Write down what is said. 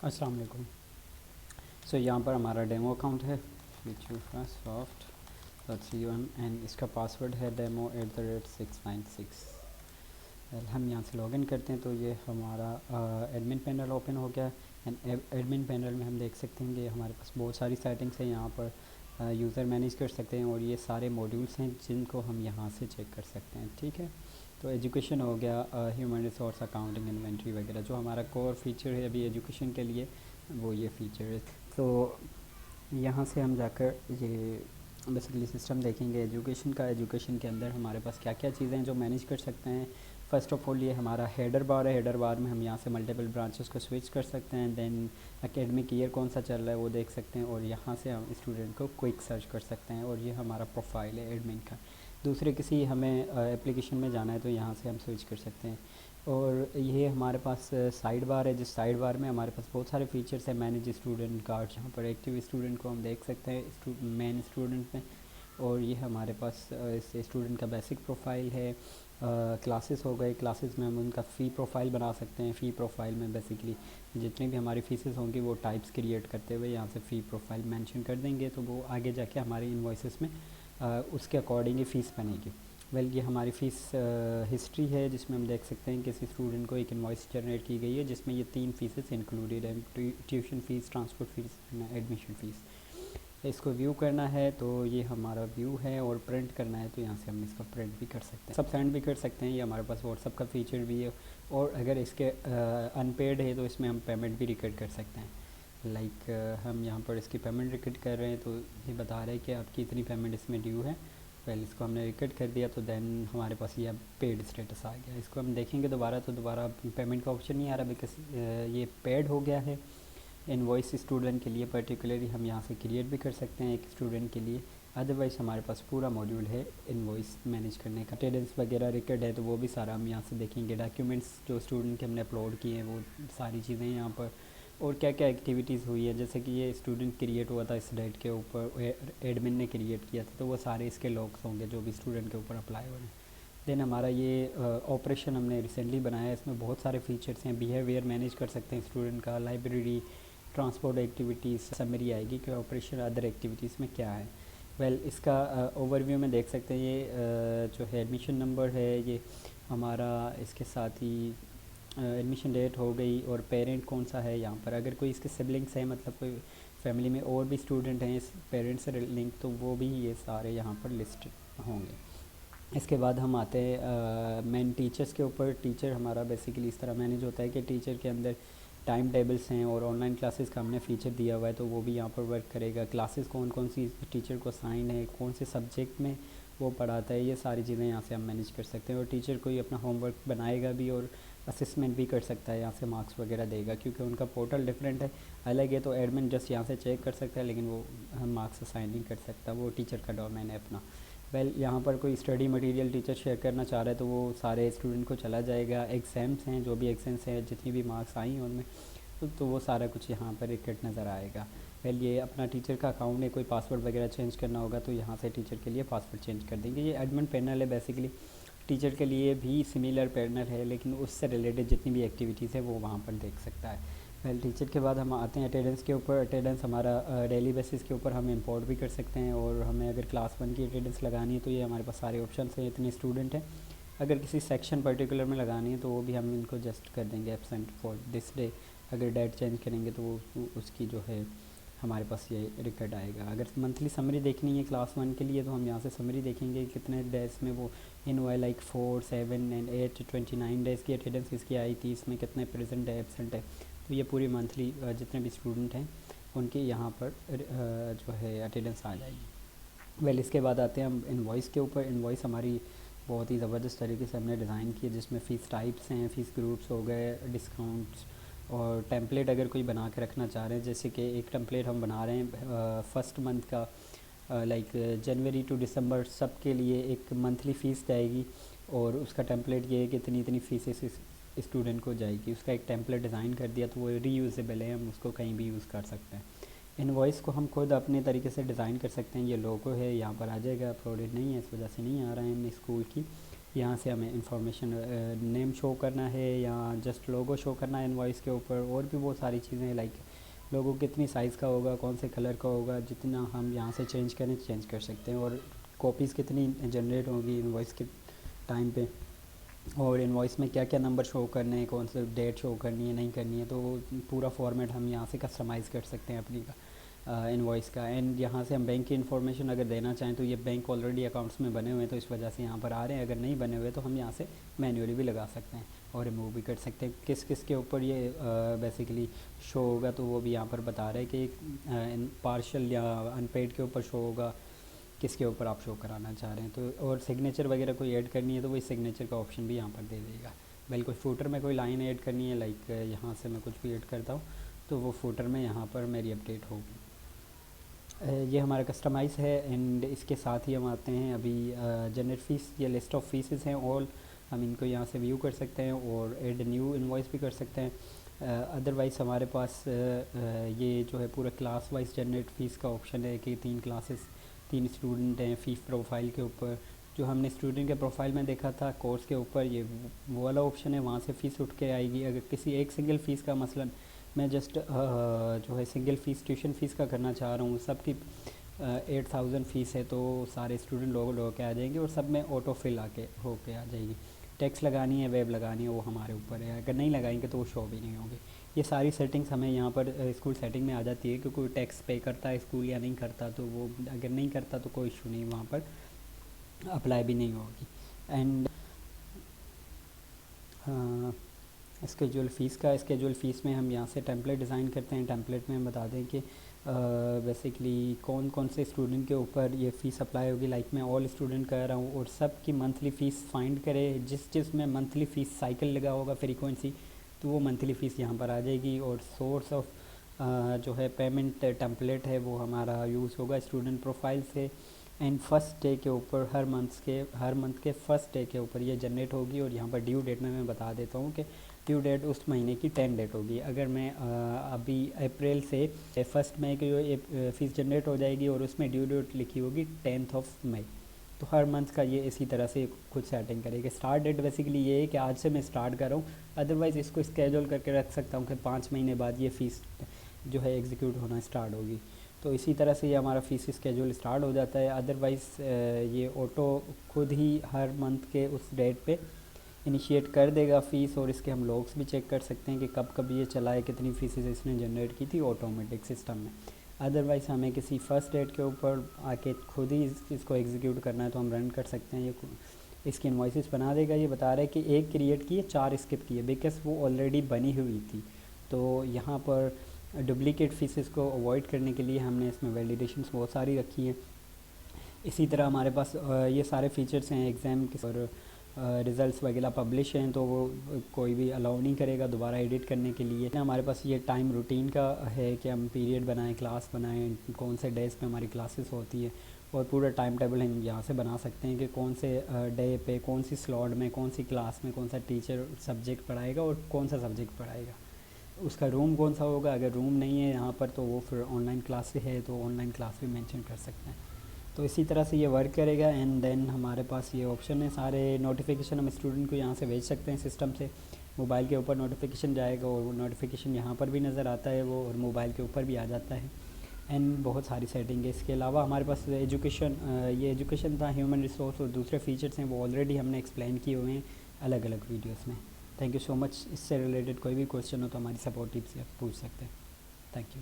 अस्सलाम वालेकुम। सो यहाँ पर हमारा डेमो अकाउंट है सॉफ्ट .c1 एंड इसका पासवर्ड है demo@696। हम यहाँ से लॉगिन करते हैं तो ये हमारा एडमिन पैनल ओपन हो गया। एंड एडमिन पैनल में हम देख सकते हैं कि हमारे पास बहुत सारी सेटिंग्स हैं। यहाँ पर यूज़र मैनेज कर सकते हैं और ये सारे मॉड्यूल्स हैं जिनको हम यहाँ से चेक कर सकते हैं। ठीक है, तो एजुकेशन हो गया, ह्यूमन रिसोर्स, अकाउंटिंग, इन्वेंट्री वगैरह। जो हमारा कोर फीचर है अभी एजुकेशन के लिए वो ये फ़ीचर है। तो यहाँ से हम जाकर ये बेसिकली सिस्टम देखेंगे एजुकेशन का। एजुकेशन के अंदर हमारे पास क्या क्या चीज़ें हैं जो मैनेज कर सकते हैं। फ़र्स्ट ऑफ़ ऑल ये हमारा हेडर बार है। हेडर बार में हम यहाँ से मल्टीपल ब्रांचेस को स्विच कर सकते हैं। देन एकेडमिक ईयर कौन सा चल रहा है वो देख सकते हैं और यहाँ से हम स्टूडेंट को क्विक सर्च कर सकते हैं। और ये हमारा प्रोफाइल है एडमिन का। दूसरे किसी हमें एप्लीकेशन में जाना है तो यहाँ से हम स्विच कर सकते हैं। और ये हमारे पास साइड बार है, जिस साइड बार में हमारे पास बहुत सारे फीचर्स हैं। मैनेज स्टूडेंट कार्ड, यहाँ पर एक्टिव स्टूडेंट को हम देख सकते हैं मेन स्टूडेंट में। और ये हमारे पास इस स्टूडेंट का बेसिक प्रोफाइल है। क्लासेस हो गए, क्लासेस में हम उनका फ़ी प्रोफाइल बना सकते हैं। फ़ी प्रोफाइल में बेसिकली जितनी भी हमारी फ़ीसेस होंगी वो टाइप्स क्रिएट करते हुए यहाँ से फ़ी प्रोफाइल मेंशन कर देंगे तो वो आगे जाके हमारे इनवॉइसेस में उसके अकॉर्डिंग ही फ़ीस बनेगी। ये हमारी फ़ीस हिस्ट्री है जिसमें हम देख सकते हैं किसी स्टूडेंट को एक इनवॉइस जनरेट की गई है जिसमें ये 3 फीसेस इंक्लूडेड है, tuition fees, transport fees, admission fees. इसको व्यू करना है तो ये हमारा व्यू है और प्रिंट करना है तो यहाँ से हम इसको प्रिंट भी कर सकते हैं, सब सेंड भी कर सकते हैं। ये हमारे पास व्हाट्सअप का फ़ीचर भी है। और अगर इसके अनपेड है तो इसमें हम पेमेंट भी रिकॉर्ड कर सकते हैं। हम यहाँ पर इसकी पेमेंट रिकॉर्ड कर रहे हैं तो ये बता रहे हैं कि आपकी इतनी पेमेंट इसमें ड्यू है। पहले इसको हमने रिकॉर्ड कर दिया तो देन हमारे पास ये अब पेड स्टेटस आ गया। इसको हम देखेंगे दोबारा तो दोबारा पेमेंट का ऑप्शन नहीं आ रहा बिकॉज ये पेड हो गया है। इनवॉइस स्टूडेंट के लिए पर्टिकुलरली हम यहाँ से क्रिएट भी कर सकते हैं एक स्टूडेंट के लिए। अदरवाइज़ हमारे पास पूरा मॉड्यूल है इनवॉइस मैनेज करने का। अटेंडेंस वगैरह रिकॉर्ड है तो वो भी सारा हम यहाँ से देखेंगे। डॉक्यूमेंट्स जो स्टूडेंट के हमने अपलोड किए हैं वो सारी चीज़ें यहाँ पर। और क्या क्या एक्टिविटीज़ हुई है, जैसे कि ये स्टूडेंट क्रिएट हुआ था इस डेट के ऊपर, एडमिन ने क्रिएट किया था तो वो सारे इसके लॉग्स होंगे जो भी स्टूडेंट के ऊपर अप्लाई हो रहे हैं। देन हमारा ये ऑपरेशन हमने रिसेंटली बनाया है, इसमें बहुत सारे फीचर्स हैं। बिहेवियर मैनेज कर सकते हैं स्टूडेंट का, लाइब्रेरी, ट्रांसपोर्ट एक्टिविटीज़, समरी आएगी कि ऑपरेशन अदर एक्टिविटीज़ में क्या है। इसका ओवरव्यू में देख सकते हैं। ये जो है एडमिशन नंबर है, ये हमारा इसके साथ ही एडमिशन डेट हो गई और पेरेंट कौन सा है यहाँ पर। अगर कोई इसके सिबलिंग्स हैं, मतलब कोई फैमिली में और भी स्टूडेंट हैं इस पेरेंट्स से लिंक, तो वो भी ये सारे यहाँ पर लिस्ट होंगे। इसके बाद हम आते हैं मेन टीचर्स के ऊपर। टीचर हमारा बेसिकली इस तरह मैनेज होता है कि टीचर के अंदर टाइम टेबल्स हैं और ऑनलाइन क्लासेस का हमने फ़ीचर दिया हुआ है तो वो भी यहाँ पर वर्क करेगा। क्लासेस कौन कौन सी टीचर को असाइन है, कौन से सब्जेक्ट में वो पढ़ाता है, ये सारी चीज़ें यहाँ से हम मैनेज कर सकते हैं। और टीचर कोई अपना होमवर्क बनाएगा भी और असेसमेंट भी कर सकता है, यहाँ से मार्क्स वगैरह देगा। क्योंकि उनका पोर्टल डिफरेंट है, अलग है, तो एडमिन जस्ट यहाँ से चेक कर सकता है लेकिन वो हम मार्क्स असाइन नहीं कर सकता, वो टीचर का डोमेन है अपना। यहाँ पर कोई स्टडी मटेरियल टीचर शेयर करना चाह रहा है तो वो सारे स्टूडेंट को चला जाएगा। एग्ज़ाम्स हैं, जो भी एग्ज़ाम्स हैं, जितनी भी मार्क्स आई हैं उनमें तो वो सारा कुछ यहाँ पर रिकॉर्ड नज़र आएगा। ये अपना टीचर का अकाउंट है, कोई पासवर्ड वगैरह चेंज करना होगा तो यहाँ से टीचर के लिए पासवर्ड चेंज कर देंगे। ये एडमिन पैनल है, बेसिकली टीचर के लिए भी सिमिलर पैनल है लेकिन उससे रिलेटेड जितनी भी एक्टिविटीज़ है वो वहाँ पर देख सकता है। टीचर के बाद हम आते हैं अटेंडेंस के ऊपर। अटेंडेंस हमारा डेली बेसिस के ऊपर हम इंपोर्ट भी कर सकते हैं और हमें अगर क्लास 1 की अटेंडेंस लगानी है तो ये हमारे पास सारे ऑप्शन हैं, इतने स्टूडेंट हैं। अगर किसी सेक्शन पर्टिकुलर में लगानी है तो वो भी हम इनको जस्ट कर देंगे एब्सेंट फॉर दिस डे। अगर डेट चेंज करेंगे तो वो उसकी जो है हमारे पास ये रिकॉर्ड आएगा। अगर मंथली समरी देखनी है क्लास 1 के लिए तो हम यहाँ से समरी देखेंगे कितने डेज में वो इन हुआ है, लाइक 4, 7 एंड 8, 29 डेज़ की अटेंडेंस इसकी आई थी, इसमें कितने प्रेजेंट है, एब्सेंट है। तो ये पूरी मंथली जितने भी स्टूडेंट हैं उनके यहाँ पर जो है अटेंडेंस आ जाएगी। इसके बाद आते हैं हम इनवॉइस के ऊपर। इनवॉइस हमारी बहुत ही ज़बरदस्त तरीके से हमने डिज़ाइन की है जिसमें फ़ीस टाइप्स हैं, फ़ीस ग्रुप्स हो गए, डिस्काउंट्स और टेम्पलेट अगर कोई बना के रखना चाह रहे हैं। जैसे कि एक टेम्पलेट हम बना रहे हैं फर्स्ट मंथ का, जनवरी टू दिसंबर सब के लिए एक मंथली फ़ीस जाएगी और उसका टेम्पलेट ये है कि इतनी इतनी फ़ीसेस स्टूडेंट को जाएगी। उसका एक टेम्पलेट डिज़ाइन कर दिया तो वो रीयूजेबल है, हम उसको कहीं भी यूज़ कर सकते हैं। इनवॉइस को हम खुद अपने तरीके से डिज़ाइन कर सकते हैं। ये लोगो है, यहाँ पर आ जाएगा, अपलोडेड नहीं है इस वजह से नहीं आ रहा है हमें स्कूल की। यहाँ से हमें इंफॉर्मेशन नेम शो करना है या जस्ट लोगो शो करना है इनवॉइस के ऊपर, और भी बहुत सारी चीज़ें लाइक लोगो कितनी साइज़ का होगा, कौन से कलर का होगा, जितना हम यहाँ से चेंज करें चेंज कर सकते हैं, और कॉपीज़ कितनी जनरेट होगी इनवॉइस के टाइम पे, और इनवॉइस में क्या क्या नंबर शो करने हैं, कौन सी डेट शो करनी है नहीं करनी है, तो पूरा फॉर्मेट हम यहाँ से कस्टमाइज़ कर सकते हैं अपनी इनवॉइस का। एंड यहाँ से हम बैंक की इन्फॉर्मेशन अगर देना चाहें तो ये बैंक ऑलरेडी अकाउंट्स में बने हुए हैं तो इस वजह से यहाँ पर आ रहे हैं, अगर नहीं बने हुए तो हम यहाँ से मैन्युअली भी लगा सकते हैं और रिमूव भी कर सकते हैं। किस किस के ऊपर ये बेसिकली शो होगा तो वो भी यहाँ पर बता रहे हैं कि पार्शल या अनपेड के ऊपर शो होगा, किसके ऊपर आप शो कराना चाह रहे हैं। तो और सिग्नेचर वगैरह कोई ऐड करनी है तो वही सिग्नेचर का ऑप्शन भी यहाँ पर दे देगा। बिल्कुल फूटर में कोई लाइन ऐड करनी है, लाइक यहाँ से मैं कुछ भी ऐड करता हूँ तो वो फूटर में यहाँ पर मेरी अपडेट होगी। ये हमारा कस्टमाइज़ है। एंड इसके साथ ही हम आते हैं अभी जनरेट फीस, ये लिस्ट ऑफ फीसेस हैं ऑल, हम इनको यहाँ से व्यू कर सकते हैं और ऐड न्यू इनवॉइस भी कर सकते हैं। अदरवाइज़ हमारे पास ये जो है पूरा क्लास वाइज जनरेट फ़ीस का ऑप्शन है कि 3 क्लासेस 3 स्टूडेंट हैं फ़ीस प्रोफाइल के ऊपर, जो हमने स्टूडेंट के प्रोफाइल में देखा था कोर्स के ऊपर, ये वो वाला ऑप्शन है, वहाँ से फ़ीस उठ के आएगी। अगर किसी एक सिंगल फ़ीस का मसलन मैं जस्ट जो है सिंगल फ़ीस ट्यूशन फ़ीस का करना चाह रहा हूँ, सबकी 8000 फ़ीस है तो सारे स्टूडेंट लोग के आ जाएंगे और सब में ऑटो फिल आके होके आ जाएगी। टैक्स लगानी है वेब लगानी है वो हमारे ऊपर है, अगर नहीं लगाएंगे तो वो शो भी नहीं होगी। ये सारी सेटिंग्स हमें यहाँ पर स्कूल सेटिंग में आ जाती है कि कोई टैक्स पे करता है स्कूल या नहीं करता, तो वो अगर नहीं करता तो कोई इशू नहीं, वहाँ पर अप्लाई भी नहीं होगी। एंड स्केजुअल फ़ीस में हम यहाँ से टेम्पलेट डिज़ाइन करते हैं। टेम्पलेट में हम बता दें कि बेसिकली कौन कौन से स्टूडेंट के ऊपर ये फ़ीस अप्लाई होगी, लाइक मैं ऑल स्टूडेंट कह रहा हूँ और सब की मंथली फ़ीस फाइंड करे, जिस में मंथली फ़ीस साइकिल लगा होगा फ्रीक्वेंसी तो वो मंथली फ़ीस यहाँ पर आ जाएगी। और सोर्स ऑफ जो है पेमेंट टेम्पलेट है वो हमारा यूज़ होगा स्टूडेंट प्रोफाइल से। एंड फर्स्ट डे के ऊपर हर मंथ के फर्स्ट डे के ऊपर ये जनरेट होगी। और यहाँ पर ड्यू डेट में मैं बता देता हूँ कि ड्यू डेट उस महीने की 10 डेट होगी। अगर मैं अभी अप्रैल से 1 मई की फ़ीस जनरेट हो जाएगी और उसमें ड्यू डेट लिखी होगी 10 मई, तो हर मंथ का ये इसी तरह से खुद सेटिंग करेगा। स्टार्ट डेट बेसिकली ये है कि आज से मैं स्टार्ट कर रहा हूँ, अदरवाइज़ इसको स्केड्यूल करके रख सकता हूँ कि 5 महीने बाद ये फ़ीस जो है एग्जीक्यूट होना स्टार्ट होगी। तो इसी तरह से ये हमारा फ़ीस स्केड्यूल स्टार्ट हो जाता है। अदरवाइज़ ये ऑटो खुद ही हर मंथ के उस डेट पे इनिशिएट कर देगा फ़ीस, और इसके हम लॉग्स भी चेक कर सकते हैं कि कब कब ये चला है, कितनी फ़ीसेस इसने जनरेट की थी ऑटोमेटिक सिस्टम में। अदरवाइज़ हमें किसी फ़र्स्ट डेट के ऊपर आके खुद ही इसको एग्जीक्यूट करना है तो हम रन कर सकते हैं। ये इसकी इनवॉइसेस बना देगा। ये बता रहा है कि 1 क्रिएट की है 4 स्किप की है, बिकॉज़ वो ऑलरेडी बनी हुई थी। तो यहाँ पर डुप्लीकेट फीसेस को अवॉइड करने के लिए हमने इसमें वैलिडेशंस बहुत सारी रखी हैं। इसी तरह हमारे पास ये सारे फीचर्स हैं एग्ज़ाम के, और रिज़ल्ट्स वगैरह पब्लिश हैं तो वो कोई भी अलाउ नहीं करेगा दोबारा एडिट करने के लिए। हमारे पास ये टाइम रूटीन का है कि हम पीरियड बनाएं, क्लास बनाएं, कौन से डेज़ पे हमारी क्लासेस होती है, और पूरा टाइम टेबल हम यहाँ से बना सकते हैं कि कौन से डे पे कौन सी स्लॉट में कौन सी क्लास में कौन सा टीचर सब्जेक्ट पढ़ाएगा और कौन सा सब्जेक्ट पढ़ाएगा, उसका रूम कौन सा होगा। अगर रूम नहीं है यहाँ पर तो वो फिर ऑनलाइन क्लास है तो ऑनलाइन क्लास भी मेंशन कर सकते हैं। तो इसी तरह से ये वर्क करेगा। एंड देन हमारे पास ये ऑप्शन है, सारे नोटिफिकेशन हम स्टूडेंट को यहाँ से भेज सकते हैं सिस्टम से। मोबाइल के ऊपर नोटिफिकेशन जाएगा और वो नोटिफिकेशन यहाँ पर भी नज़र आता है वो, और मोबाइल के ऊपर भी आ जाता है। एंड बहुत सारी सेटिंग है। इसके अलावा हमारे पास एजुकेशन, ये एजुकेशन था, ह्यूमन रिसोर्स और दूसरे फीचर्स हैं वो ऑलरेडी हमने एक्सप्लेन किए हुए हैं अलग अलग वीडियोज़ में। Thank you so much. इससे रिलेटेड कोई भी क्वेश्चन हो तो हमारी सपोर्ट टीम से पूछ सकते हैं। Thank you.